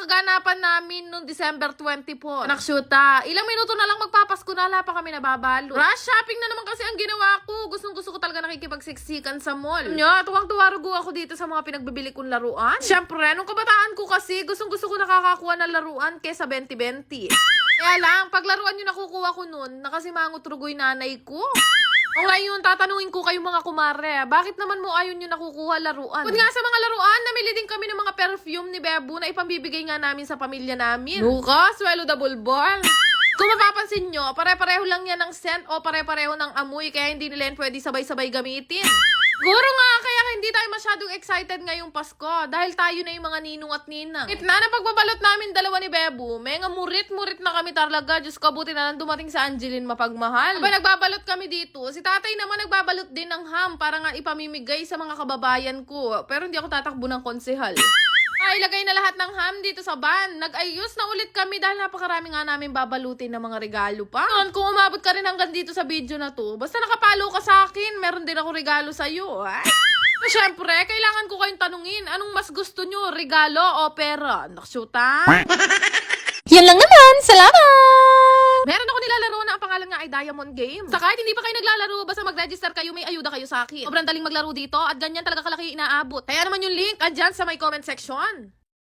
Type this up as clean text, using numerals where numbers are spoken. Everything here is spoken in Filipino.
kaganapan namin noong December 24. Naksyuta, ilang minuto na lang magpapasko na, wala pa kami nababalo. Rush shopping na naman kasi ang ginawa ko. Gustong-gusto ko talaga nakikipagsiksikan sa mall. Tuwang-tuwa rugo ako dito sa mga pinagbibili kong laruan. Siyempre, nung kabataan ko kasi, gustong-gusto ko nakakakuha ng laruan kesa 20-20. Kaya lang, paglaruan yung nakukuha ko nun, nakasimangot rugoy nanay ko. O ngayon, tatanungin ko kayong mga kumare, bakit naman mo ayon yung nakukuha laruan? Kung nga sa mga laruan, namili din kami ng mga perfume ni Bebo na ipambibigay nga namin sa pamilya namin. Nuka, swelo da bulbol. Kung mapapansin nyo, pare-pareho lang yan ng scent o pare-pareho ng amoy, kaya hindi nila yan pwede sabay-sabay gamitin. Siguro nga, kaya hindi tayo masyadong excited ngayong Pasko dahil tayo na yung mga ninong at ninang. Itna na pagbabalot namin dalawa ni Bebo, may nga murit-murit na kami talaga. Diyos ko, buti na lang dumating sa Angeline mapagmahal. Aba, nagbabalot kami dito. Si tatay naman nagbabalot din ng ham para nga ipamimigay sa mga kababayan ko. Pero hindi ako tatakbo ng konsehal. Ilagay na lahat ng ham dito sa van. Nag-ayos na ulit kami dahil napakarami nga namin babalutin ng mga regalo pa. Noon, kung umabot ka rin hanggang dito sa video na to, basta nakapalo ka sa akin, meron din ako regalo sa'yo. Siyempre, kailangan ko kayong tanungin, anong mas gusto nyo, regalo o pera? Naksyuta? Yan lang naman, salamat! Meron ako nilalaro na ang pangalan nga ay Diamond Game. Sa kahit hindi pa kayo naglalaro, basta mag-register kayo, may ayuda kayo sa akin. Sobrang daling maglaro dito at ganyan talaga kalaki inaabot. Kaya naman yung link andyan sa may comment section.